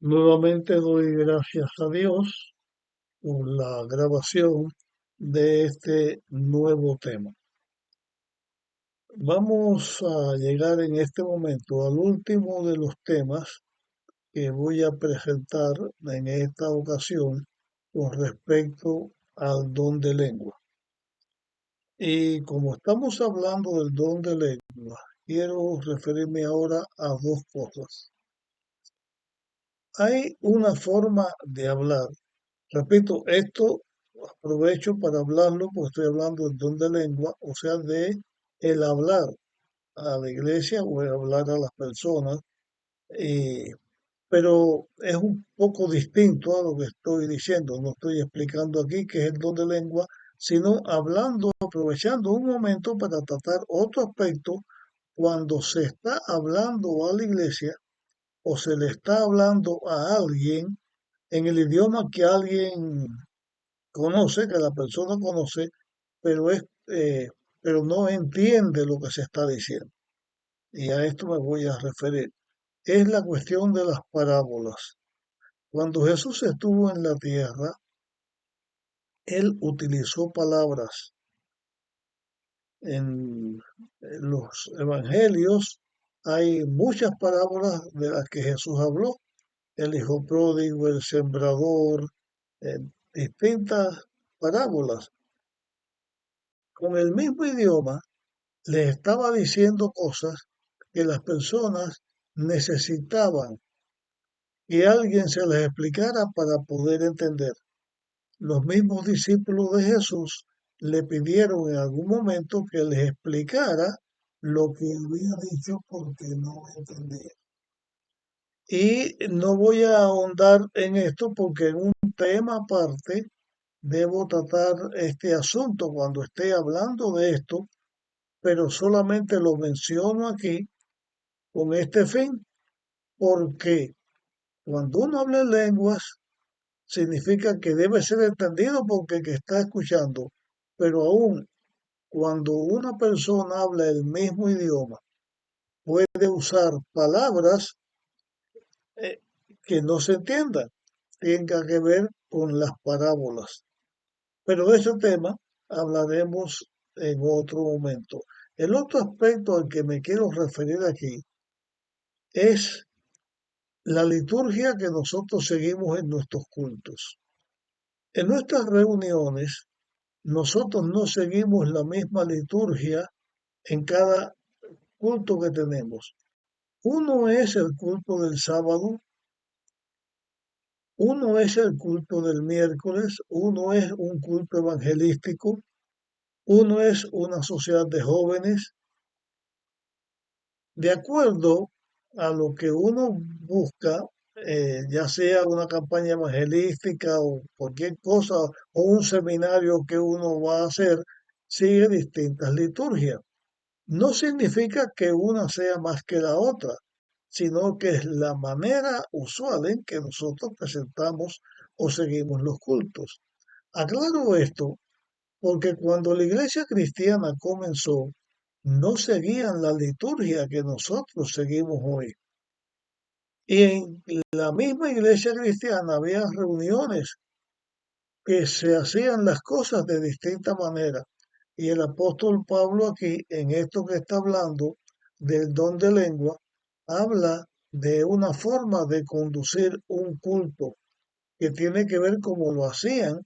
Nuevamente doy gracias a Dios por la grabación de este nuevo tema. Vamos a llegar en este momento al último de los temas que voy a presentar en esta ocasión con respecto al don de lengua. Y como estamos hablando del don de lengua, quiero referirme ahora a dos cosas. Hay una forma de hablar. Repito, esto aprovecho para hablarlo porque estoy hablando del don de lengua, o sea, de el hablar a la iglesia o el hablar a las personas, eh, pero es un poco distinto a lo que estoy diciendo. No estoy explicando aquí qué es el don de lengua, sino hablando, aprovechando un momento para tratar otro aspecto cuando se está hablando a la iglesia o se le está hablando a alguien en el idioma que alguien conoce, que la persona conoce, pero pero no entiende lo que se está diciendo. Y a esto me voy a referir. Es la cuestión de las parábolas. Cuando Jesús estuvo en la tierra, él utilizó palabras. En los evangelios hay muchas parábolas de las que Jesús habló. El hijo pródigo, el sembrador, eh, distintas parábolas. Con el mismo idioma, les estaba diciendo cosas que las personas necesitaban que alguien se les explicara para poder entender. Los mismos discípulos de Jesús le pidieron en algún momento que les explicara lo que había dicho porque no entendía. Y no voy a ahondar en esto porque en un tema aparte debo tratar este asunto cuando esté hablando de esto, pero solamente lo menciono aquí con este fin, porque cuando uno habla en lenguas, significa que debe ser entendido porque el que está escuchando, pero aún cuando una persona habla el mismo idioma, puede usar palabras eh, que no se entiendan, tenga que ver con las parábolas. Pero de ese tema hablaremos en otro momento. El otro aspecto al que me quiero referir aquí es la liturgia que nosotros seguimos en nuestros cultos. En nuestras reuniones, nosotros no seguimos la misma liturgia en cada culto que tenemos. Uno es el culto del sábado, uno es el culto del miércoles, uno es un culto evangelístico, uno es una sociedad de jóvenes. De acuerdo a lo que uno busca, ya sea una campaña evangelística o cualquier cosa, o un seminario que uno va a hacer, sigue distintas liturgias. No significa que una sea más que la otra, sino que es la manera usual en que nosotros presentamos o seguimos los cultos. Aclaro esto porque cuando la iglesia cristiana comenzó, no seguían la liturgia que nosotros seguimos hoy. Y en la misma iglesia cristiana había reuniones que se hacían las cosas de distinta manera. Y el apóstol Pablo aquí, en esto que está hablando del don de lengua, habla de una forma de conducir un culto que tiene que ver como lo hacían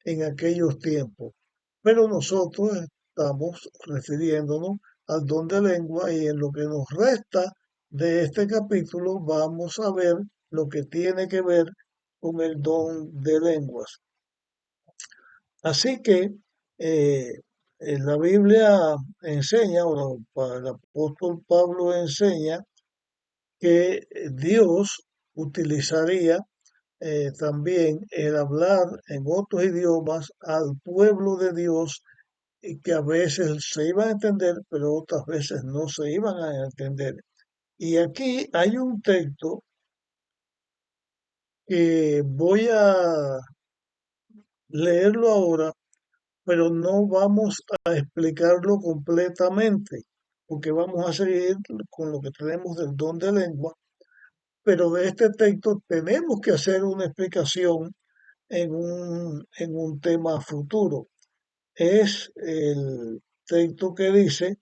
en aquellos tiempos. Pero nosotros estamos refiriéndonos al don de lengua y en lo que nos resta de este capítulo vamos a ver lo que tiene que ver con el don de lenguas. Así que eh, la Biblia enseña, o el apóstol Pablo enseña, que Dios utilizaría también el hablar en otros idiomas al pueblo de Dios y que a veces se iban a entender, pero otras veces no se iban a entender. Y aquí hay un texto que voy a leerlo ahora, pero no vamos a explicarlo completamente, porque vamos a seguir con lo que tenemos del don de lengua, pero de este texto tenemos que hacer una explicación en un tema futuro. Es el texto que dice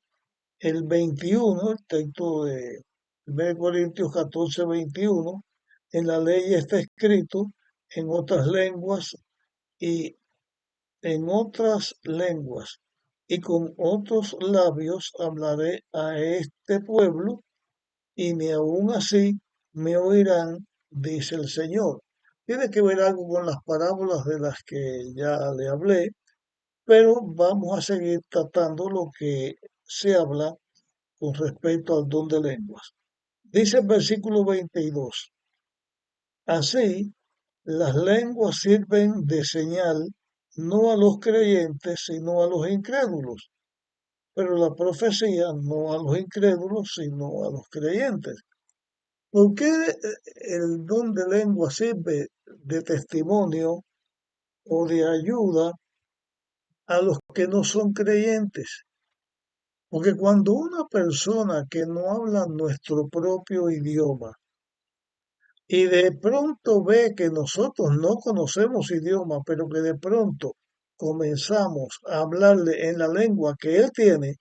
el 21, el texto de 1 Corintios 14, 21, en la ley está escrito en otras lenguas y en otras lenguas y con otros labios hablaré a este pueblo y ni aun así me oirán, dice el Señor. Tiene que ver algo con las parábolas de las que ya le hablé, pero vamos a seguir tratando lo que se habla con respecto al don de lenguas. Dice el versículo 22, así las lenguas sirven de señal no a los creyentes, sino a los incrédulos, pero la profecía no a los incrédulos, sino a los creyentes. ¿Por qué el don de lengua sirve de testimonio o de ayuda a los que no son creyentes? Porque cuando una persona que no habla nuestro propio idioma y de pronto ve que nosotros no conocemos idioma, pero que de pronto comenzamos a hablarle en la lengua que él tiene,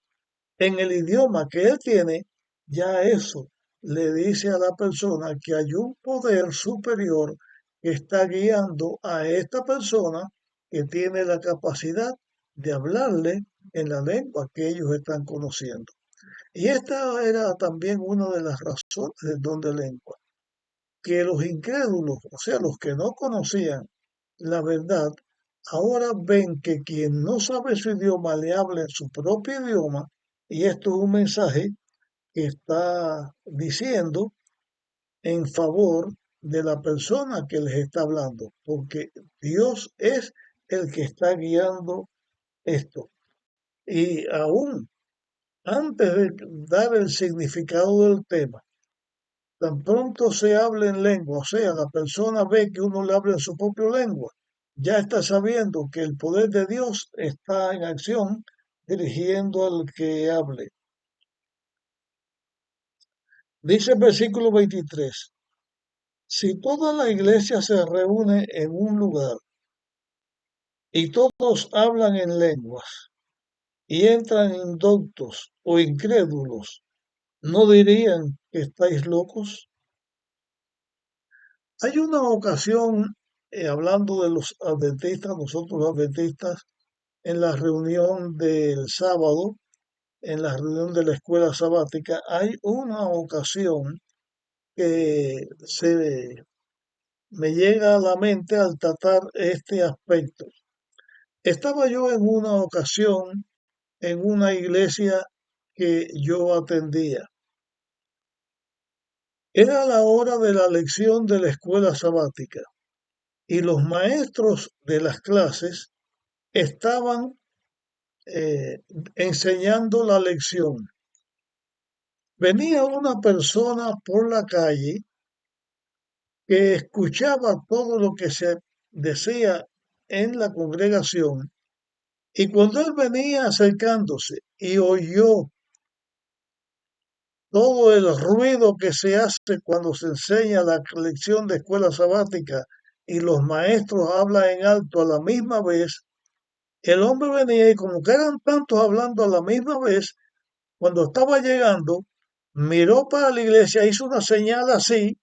en el idioma que él tiene, ya eso le dice a la persona que hay un poder superior que está guiando a esta persona que tiene la capacidad de hablarle en la lengua que ellos están conociendo. Y esta era también una de las razones del don de lengua, que los incrédulos, o sea, los que no conocían la verdad, ahora ven que quien no sabe su idioma le habla en su propio idioma, y esto es un mensaje que está diciendo en favor de la persona que les está hablando, porque Dios es el que está guiando esto. Y aún antes de dar el significado del tema, tan pronto se habla en lengua, o sea, la persona ve que uno le habla en su propia lengua, ya está sabiendo que el poder de Dios está en acción dirigiendo al que hable. Dice el versículo 23, si toda la iglesia se reúne en un lugar y todos hablan en lenguas y entran indoctos o incrédulos, ¿no dirían que estáis locos? Hay una ocasión, hablando de los adventistas, nosotros los adventistas, en la reunión del sábado, en la reunión de la escuela sabática, hay una ocasión que me llega a la mente al tratar este aspecto. Estaba yo en una ocasión en una iglesia que yo atendía. Era la hora de la lección de la escuela sabática y los maestros de las clases estaban enseñando la lección. Venía una persona por la calle que escuchaba todo lo que se decía en la congregación y cuando él venía acercándose y oyó todo el ruido que se hace cuando se enseña la lección de escuela sabática y los maestros hablan en alto a la misma vez, el hombre venía y como que eran tantos hablando a la misma vez, cuando estaba llegando, miró para la iglesia, hizo una señal así,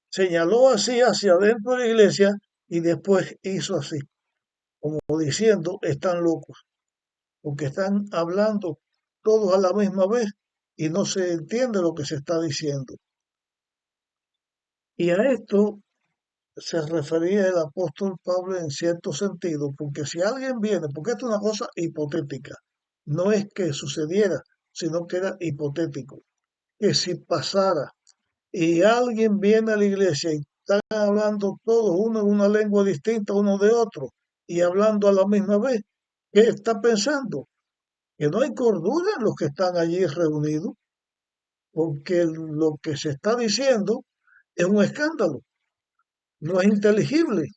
señaló así hacia adentro de la iglesia y después hizo así, como diciendo, están locos, porque están hablando todos a la misma vez y no se entiende lo que se está diciendo. Y a esto se refería el apóstol Pablo en cierto sentido, porque si alguien viene, porque esto es una cosa hipotética, no es que sucediera, sino que era hipotético, que si pasara y alguien viene a la iglesia y están hablando todos, uno en una lengua distinta uno de otro, y hablando a la misma vez, ¿qué está pensando? Que no hay cordura en los que están allí reunidos, porque lo que se está diciendo es un escándalo, no es inteligible.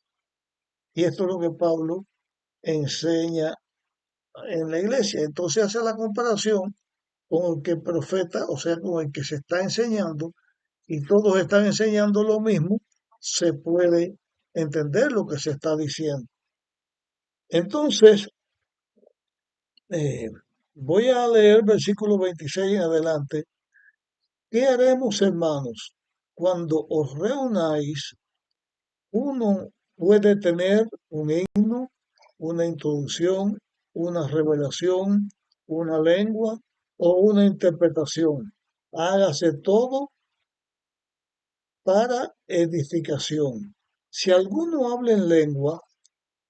Y esto es lo que Pablo enseña en la iglesia. Entonces hace la comparación con el que profeta, o sea, con el que se está enseñando, y todos están enseñando lo mismo, se puede entender lo que se está diciendo. Entonces, eh, voy a leer versículo 26 en adelante. ¿Qué haremos, hermanos, cuando os reunáis? Uno puede tener un himno, una introducción, una revelación, una lengua o una interpretación. Hágase todo para edificación. Si alguno habla en lengua,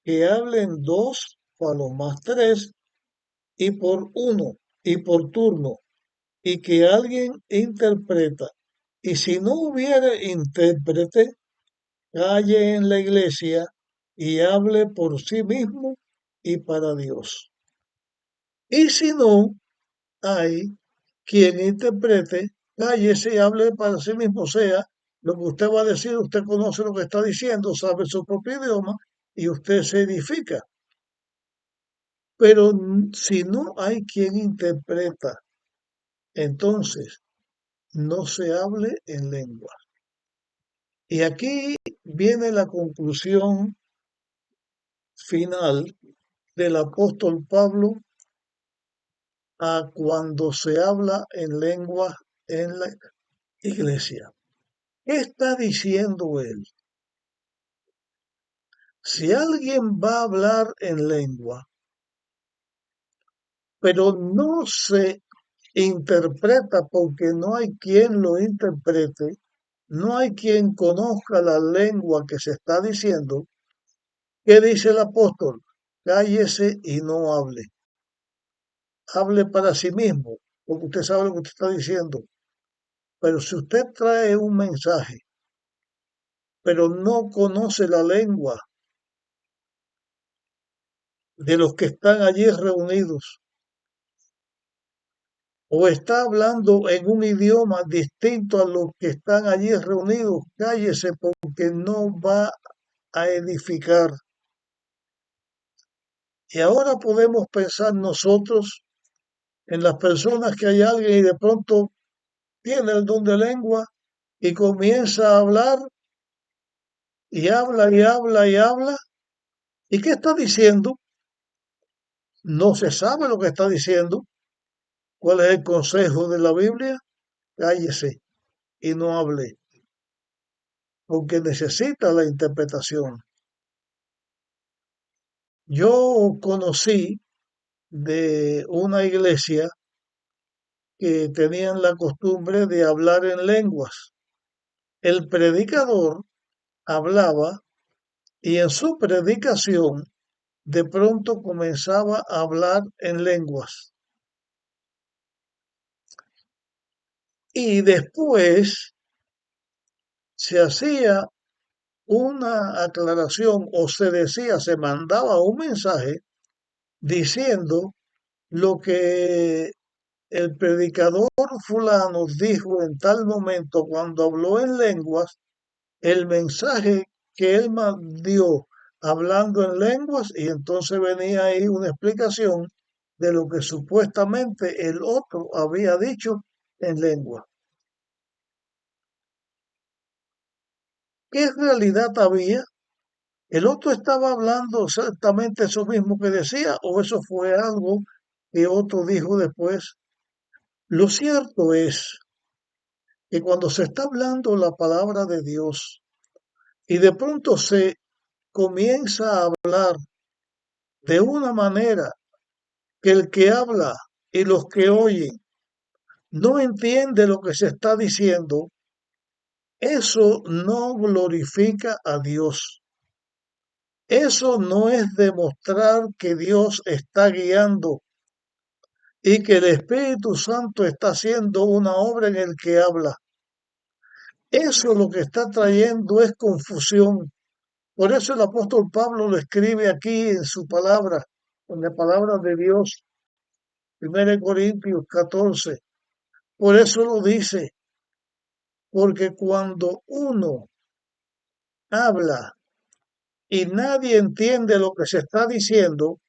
que hablen dos, o a lo más tres, y por uno, y por turno, y que alguien interpreta. Y si no hubiere intérprete, calle en la iglesia y hable por sí mismo y para Dios. Y si no hay quien interprete, cállese y hable para sí mismo. O sea, lo que usted va a decir, usted conoce lo que está diciendo, sabe su propio idioma y usted se edifica. Pero si no hay quien interpreta, entonces no se hable en lengua. Y aquí viene la conclusión final del apóstol Pablo a cuando se habla en lengua en la iglesia. ¿Qué está diciendo él? Si alguien va a hablar en lengua, pero no se interpreta porque no hay quien lo interprete, no hay quien conozca la lengua que se está diciendo, ¿qué dice el apóstol? Cállese y no hable. Hable para sí mismo, porque usted sabe lo que usted está diciendo. Pero si usted trae un mensaje, pero no conoce la lengua de los que están allí reunidos, o está hablando en un idioma distinto a los que están allí reunidos, cállese porque no va a edificar. Y ahora podemos pensar nosotros en las personas que hay alguien y de pronto tiene el don de lengua y comienza a hablar y habla y habla y habla. ¿Y qué está diciendo? No se sabe lo que está diciendo. ¿Cuál es el consejo de la Biblia? Cállese y no hable, porque necesita la interpretación. Yo conocí de una iglesia que tenían la costumbre de hablar en lenguas. El predicador hablaba y en su predicación de pronto comenzaba a hablar en lenguas. Y después se hacía una aclaración o se decía, se mandaba un mensaje diciendo lo que el predicador fulano dijo en tal momento cuando habló en lenguas, el mensaje que él dio hablando en lenguas y entonces venía ahí una explicación de lo que supuestamente el otro había dicho en lengua. ¿Qué realidad había? ¿El otro estaba hablando exactamente eso mismo que decía o eso fue algo que otro dijo después? Lo cierto es que cuando se está hablando la palabra de Dios y de pronto se comienza a hablar de una manera que el que habla y los que oyen no entiende lo que se está diciendo, eso no glorifica a Dios. Eso no es demostrar que Dios está guiando y que el Espíritu Santo está haciendo una obra en el que habla. Eso lo que está trayendo es confusión. Por eso el apóstol Pablo lo escribe aquí en su palabra, en la palabra de Dios, 1 Corintios 14. Por eso lo dice, porque cuando uno habla y nadie entiende lo que se está diciendo,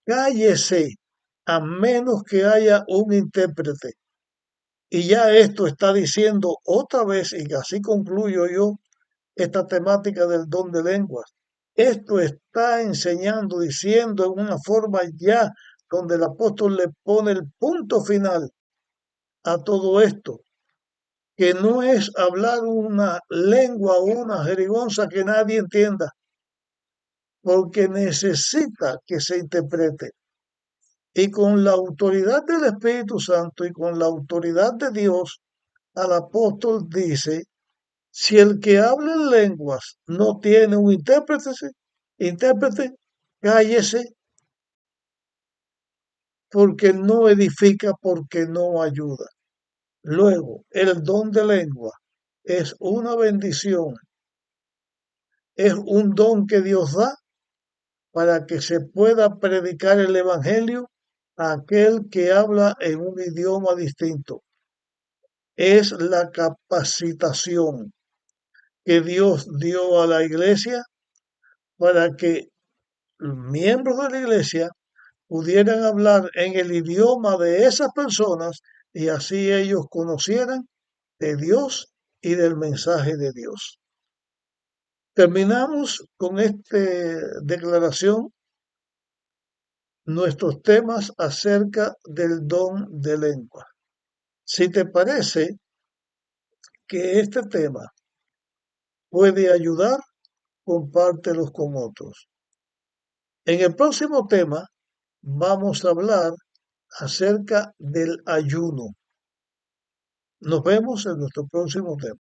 cállese a menos que haya un intérprete. Y ya esto está diciendo otra vez, y así concluyo yo esta temática del don de lenguas. Esto está enseñando, diciendo en una forma ya donde el apóstol le pone el punto final a todo esto, que no es hablar una lengua o una jerigonza que nadie entienda, porque necesita que se interprete. Y con la autoridad del Espíritu Santo y con la autoridad de Dios, al apóstol dice, si el que habla en lenguas no tiene un intérprete, cállese, porque no edifica, porque no ayuda. Luego, el don de lengua es una bendición, es un don que Dios da para que se pueda predicar el Evangelio a aquel que habla en un idioma distinto. Es la capacitación que Dios dio a la iglesia para que miembros de la iglesia pudieran hablar en el idioma de esas personas y así ellos conocieran de Dios y del mensaje de Dios. Terminamos con esta declaración nuestros temas acerca del don de lengua. Si te parece que este tema puede ayudar, compártelos con otros. En el próximo tema vamos a hablar acerca del ayuno. Nos vemos en nuestro próximo tema.